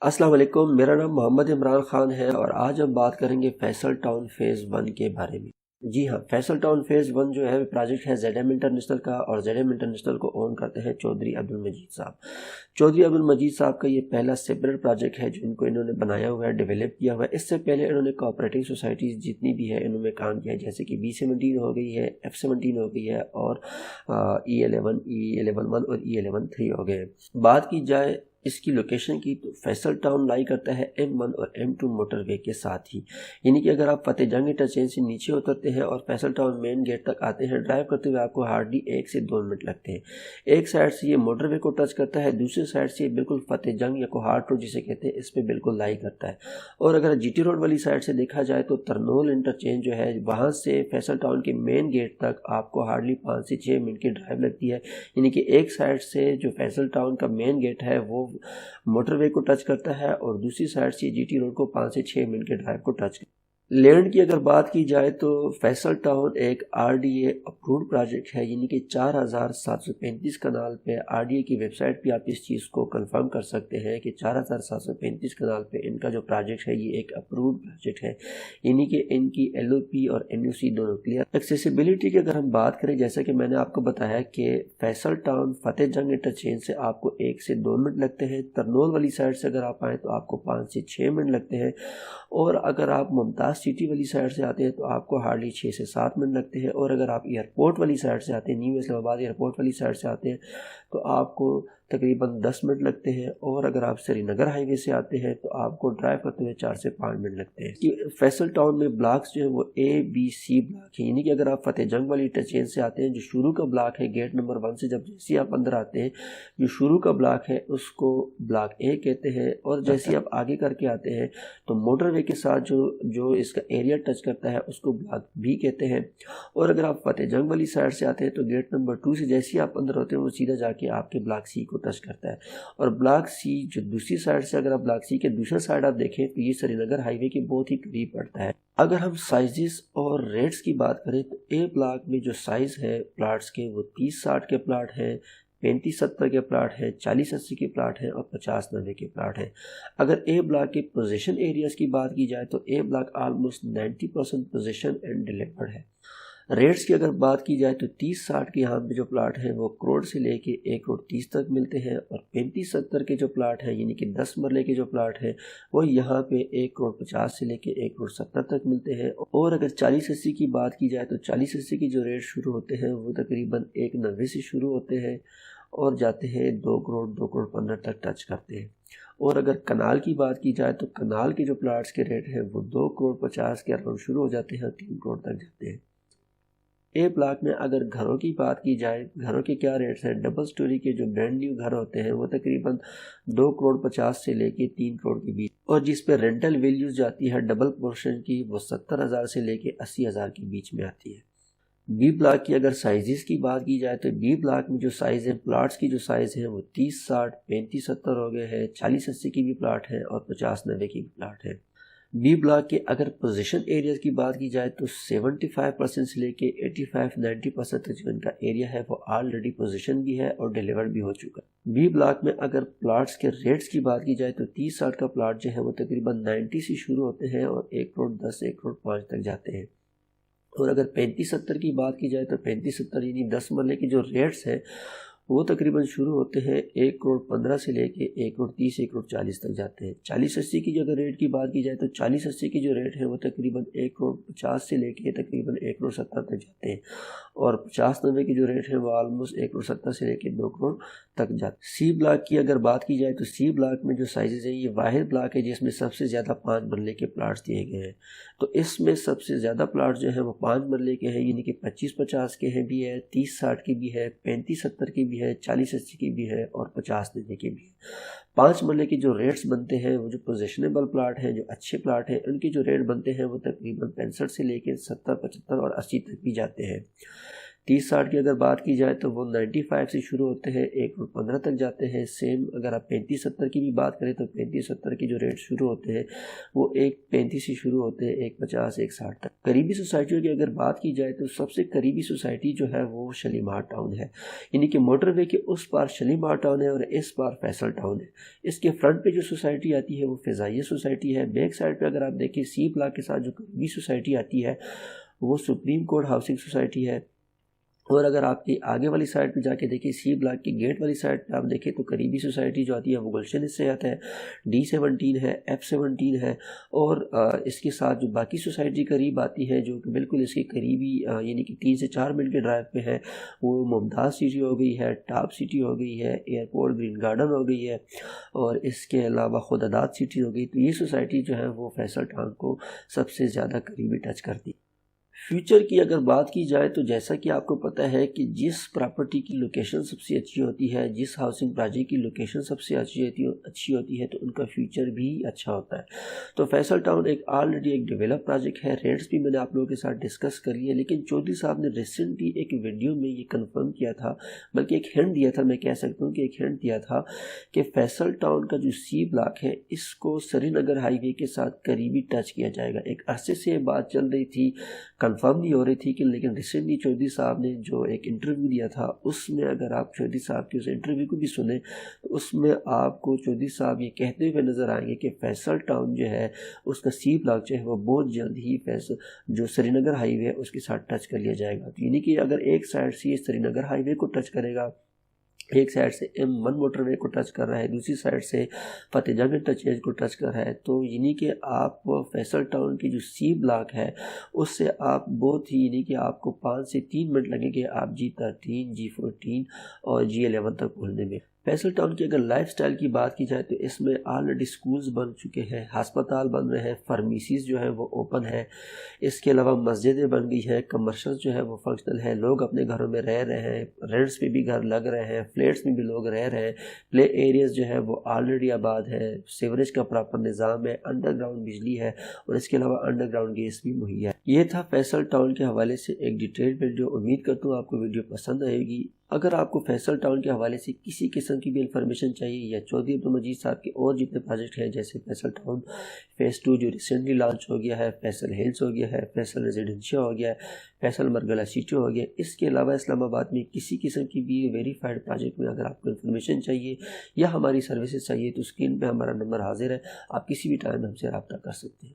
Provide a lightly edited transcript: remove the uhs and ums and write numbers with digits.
अस्सलाम वालेकुम, मेरा नाम मोहम्मद इमरान ख़ान है और आज हम बात करेंगे फैसल टाउन फ़ेज़ 1 के बारे में। जी हाँ, फैसल टाउन फ़ेज़ 1 जो है प्रोजेक्ट है ZM इंटरनेशनल का और ZM इंटरनेशनल को ओन करते हैं चौधरी अब्दुल मजीद साहब। चौधरी अब्दुल मजीद साहब का ये पहला सेपरेट प्रोजेक्ट है जो इनको इन्होंने बनाया हुआ है, डेवलप किया हुआ है। इससे पहले इन्होंने कोऑपरेटिव सोसाइटीज़ जितनी भी है इन्होंने काम किया है, जैसे कि B17 हो गई है, F17 हो गई है और E11, E11-1 और E11-3 हो गए हैं। बात की जाए इसकी लोकेशन की तो फैसल टाउन लाई करता है M1 और M2 मोटरवे के साथ ही, यानी कि अगर आप फतेह जंग इंटरचेंज से नीचे उतरते हैं और फैसल टाउन मेन गेट तक आते हैं, ड्राइव करते हुए आपको हार्डली 1 से 2 मिनट लगते हैं। एक साइड से ये मोटरवे को टच करता है, दूसरी साइड से ये बिल्कुल फतेह जंग या कोहाट रोड जिसे कहते हैं इस पर बिल्कुल लाई करता है। और अगर GT रोड वाली साइड से देखा जाए तो तरनोल इंटरचेंज जो है वहाँ से फैसल टाउन के मेन गेट तक आपको हार्डली 5 से 6 मिनट की ड्राइव लगती है, यानी कि एक साइड से जो फैसल टाउन का मेन गेट है वो मोटरवे को टच करता है और दूसरी साइड से GT रोड को 5 से 6 मिनट के ड्राइव को टच करता है। लैंड की अगर बात की जाए तो फैसल टाउन एक RDA अप्रूव्ड प्रोजेक्ट है, यानी कि 4735 कनाल पे RDA की वेबसाइट पे आप इस चीज़ को कंफर्म कर सकते हैं कि 4735 कनाल पे इनका जो प्रोजेक्ट है ये एक अप्रूव्ड प्रोजेक्ट है, यानी कि इनकी LOP और NOC दोनों क्लियर। एक्सेसिबिलिटी की अगर हम बात करें, जैसा कि मैंने आपको बताया कि फैसल टाउन फतेह जंग इंटरचेंज से आपको 1 से 2 मिनट लगते हैं, तरनोल वाली साइड से अगर आप आएँ तो आपको 5 से 6 मिनट लगते हैं और अगर आप मुमताज़ सिटी वाली साइड से आते हैं तो आपको हार्डली 6 से 7 मिनट लगते हैं और अगर आप एयरपोर्ट वाली साइड से आते हैं, न्यू इस्लामाबाद एयरपोर्ट वाली साइड से आते हैं तो आपको तकरीबन 10 मिनट लगते हैं और अगर आप श्रीनगर हाईवे से आते हैं तो आपको ड्राइव करते हुए 4 से 5 मिनट लगते हैं। कि फैसल टाउन में ब्लॉक्स जो है वो A, B, C ब्लॉक है, यानी कि अगर आप फतेह जंग वाली इंटरचेंज से आते हैं, जो शुरू का ब्लॉक है गेट नंबर 1 से, जब जैसे आप अंदर आते हैं जो शुरू का ब्लॉक है उसको ब्लॉक A कहते हैं और जैसे आप आगे करके आते हैं तो मोटरवे के साथ जो इसका एरिया टच करता है उसको ब्लॉक B कहते हैं। और अगर आप फतेह जंग वाली साइड से आते हैं तो गेट नंबर 2 से जैसे ही आप अंदर होते हैं वो सीधा जाके आपके ब्लॉक C को टच करता है और ब्लॉक C जो दूसरी साइड से, अगर आप ब्लॉक C के दूसरे साइड आप देखें तो ये श्रीनगर हाईवे के बहुत ही करीब पड़ता है। अगर हम साइजेस और रेट्स की बात करें तो A ब्लॉक में जो साइज है प्लाट्स के वो 30-60 के प्लाट हैं, 35-70 के प्लाट है, 40-80 के प्लाट हैं और 50-90 के प्लाट हैं। अगर A ब्लॉक के पोजीशन एरियाज की बात की जाए तो A block almost 90% position and delivered है। रेट्स की अगर बात की जाए तो 30-60 के यहाँ पे जो प्लाट हैं वो करोड़ से लेके 1 करोड़ 30 तक मिलते हैं और 35-70 के जो प्लाट हैं यानी कि 10 मरले के जो प्लाट हैं वो यहाँ पे 1 करोड़ 50 से लेके 1 करोड़ 70 तक मिलते हैं। और अगर 40-80 की बात की जाए तो 40-80 के जो रेट शुरू होते हैं वो तकरीबन 1.90 से शुरू होते हैं और जाते हैं 2 करोड़ 2 करोड़ 15 तक टच करते हैं। और अगर कनाल की बात की जाए तो कनाल के जो प्लाट्स के रेट हैं वो 2 करोड़ 50 के अराउंड शुरू हो जाते हैं, 3 करोड़ तक जाते हैं। A ब्लॉक में अगर घरों की बात की जाए, घरों के क्या रेट्स हैं, डबल स्टोरी के जो ब्रांड न्यू घर होते हैं वो तकरीबन 2 करोड़ 50 से लेके 3 करोड़ के बीच, और जिस पे रेंटल वैल्यूज जाती है डबल पोर्शन की वो 70,000 से लेके 80,000 के बीच में आती है। B ब्लॉक की अगर साइजेस की बात की जाए तो B ब्लॉक में जो साइज़ है, प्लाट्स की जो साइज़ है वो 30-60, 35-70 हो गए हैं, 40-80 की भी प्लाट है और 50-90 की भी प्लाट है। B ब्लॉक के अगर पोजीशन एरियाज की बात की जाए तो 75% से लेके 85-90% तक जो इनका एरिया है वो ऑलरेडी पोजीशन भी है और डिलीवर भी हो चुका है। B ब्लॉक में अगर प्लाट्स के रेट्स की बात की जाए तो 30-60 का प्लाट जो है वो तकरीबन 90 से शुरू होते हैं और 1 करोड़ 10, 1 करोड़ 5 तक जाते हैं। और अगर 35-70 की बात की जाए तो 35-70 यानी 10 मरले के जो रेट्स हैं वो तकरीबन शुरू होते हैं 1 करोड़ 15 से लेके 1 करोड़ 30, 1 करोड़ 40 तक जाते हैं। 40-80 की जो अगर रेट की बात की जाए तो 40-80 की जो रेट है वो तकरीबन 1 करोड़ 50 से लेके तकरीबन 1 करोड़ 70 तक जाते हैं और 50-90 की जो रेट है वो ऑलमोस्ट 1 करोड़ 70 से लेके 2 करोड़ तक जाते हैं। C ब्लॉक की अगर बात की जाए तो C ब्लॉक में जो साइजेज है ये वाहिद ब्लॉक है जिसमें सबसे ज़्यादा 5 मरले के प्लाट्स दिए गए हैं। तो इसमें सबसे ज़्यादा प्लाट जो है वो 5 मरले के हैं, यानी कि 25-50 के हैं भी है, 30-60 की भी है, 35-70 की भी है, 40-80 की भी है और 50-90 की भी है। 5 मरले के जो रेट्स बनते हैं वो जो पोजेशनेबल प्लाट हैं, जो अच्छे प्लाट हैं, उनके जो रेट बनते हैं वो तकरीबन 65 से लेकर 70, 75 और 80 तक भी जाते हैं। 30-60 की अगर बात की जाए तो वो 95 से शुरू होते हैं, 1 तक जाते हैं। सेम अगर आप 35-70 की भी बात करें तो 35-70 की जो रेट शुरू होते हैं वो 1.35 से शुरू होते हैं 1.50 1.60 तक। करीबी सोसाइटियों की अगर बात की जाए तो सबसे करीबी सोसाइटी जो है वो शलीमार टाउन है, यानी कि मोटरवे के उस पार शलीमार टाउन है और इस पार फैसल टाउन है। इसके फ्रंट पे जो सोसाइटी आती है वो फ़िज़ाइया सोसाइटी है। बैक साइड पे अगर आप देखें सी ब्लॉक के साथ जो करीबी सोसाइटी आती है वो सुप्रीम कोर्ट हाउसिंग सोसाइटी है। और अगर आपकी आगे वाली साइड पे जाके देखिए सी ब्लॉक की गेट वाली साइड पे आप देखें तो करीबी सोसाइटी जो आती है वो गुलशन से आता है, D17 है, F17 है। और इसके साथ जो बाकी सोसाइटी करीब आती है जो कि बिल्कुल इसके करीबी यानी कि 3 से 4 मिनट के ड्राइव पे है, वो मुमताज़ सिटी हो गई है, टॉप सिटी हो गई है, एयरपोर्ट ग्रीन गार्डन हो गई है और इसके अलावा खुदादाद सिटी हो गई। तो ये सोसाइटी जो है वो फैसल टाउन को सबसे ज़्यादा करीबी टच करती है। फ्यूचर की अगर बात की जाए तो जैसा कि आपको पता है कि जिस प्रॉपर्टी की लोकेशन सबसे अच्छी होती है, जिस हाउसिंग प्रोजेक्ट की लोकेशन सबसे अच्छी होती है तो उनका फ्यूचर भी अच्छा होता है। तो फैसल टाउन एक ऑलरेडी एक डेवलप प्रोजेक्ट है। रेट्स भी मैंने आप लोगों के साथ डिस्कस कर लिए, लेकिन चौधरी साहब ने रिसेंटली एक वीडियो में ये कंफर्म किया था, बल्कि एक हिंट दिया था, मैं कह सकता हूँ कि एक हिंट दिया था कि फैसल टाउन का जो सी ब्लॉक है इसको श्रीनगर हाईवे के साथ करीबी टच किया जाएगा। एक अरसे से ये बात चल रही थी, कंफर्म नहीं हो रही थी कि, लेकिन रिसेंटली चौधरी साहब ने जो एक इंटरव्यू दिया था उसमें अगर आप चौधरी साहब के उस इंटरव्यू को भी सुने तो उसमें आपको चौधरी साहब ये कहते हुए नज़र आएंगे कि फैसल टाउन जो है उसका सी ब्लॉक जो है वो बहुत जल्द ही फैसल जो श्रीनगर हाईवे है उसके साथ टच कर लिया जाएगा। तो यानी कि अगर एक साइड से ये श्रीनगर हाईवे को टच करेगा, एक साइड से M1 मोटरवे को टच कर रहा है, दूसरी साइड से फतेहजंग इंटरचेंज को टच कर रहा है, तो यानी कि आप फैसल टाउन की जो सी ब्लॉक है उससे आप बहुत ही यानी कि आपको 5 से 3 मिनट लगेंगे आप G13, G14 और G11 तक पहुँचने में। फैसल टाउन की अगर लाइफस्टाइल की बात की जाए तो इसमें ऑलरेडी स्कूल्स बन चुके हैं, अस्पताल बन रहे हैं, फार्मेसीज जो है वो ओपन है, इसके अलावा मस्जिदें बन गई हैं, कमर्शियल जो है वो फंक्शनल है, लोग अपने घरों में रह रहे हैं, रेंट्स पे भी घर लग रहे हैं, फ्लैट्स में भी लोग रह रहे हैं, प्ले एरियाज जो है वो ऑलरेडी आबाद है, सीवरेज का प्रॉपर निज़ाम है, अंडरग्राउंड बिजली है और इसके अलावा अंडरग्राउंड गैस भी मुहैया है। ये था फैसल टाउन के हवाले से एक डिटेल वीडियो। उम्मीद करता हूँ आपको वीडियो पसंद आएगी। अगर आपको फैसल टाउन के हवाले से किसी किस्म की भी इंफॉर्मेशन चाहिए या चौधरी अब्दुल मजीद साहब के और जितने प्रोजेक्ट हैं जैसे फैसल टाउन फेज़ 2 जो रिसेंटली लॉन्च हो गया है, फैसल हिल्स हो गया है, फैसल रेजिडेंशियल हो गया है, फैसल मरगला सिटी हो गया, इसके अलावा इस्लामाबाद में किसी किस्म की भी वेरीफाइड प्रोजेक्ट में अगर आपको इन्फॉर्मेशन चाहिए या हमारी सर्विसेज चाहिए तो स्क्रीन पर हमारा नंबर हाजिर है, आप किसी भी टाइम हमसे रब्ता कर सकते हैं।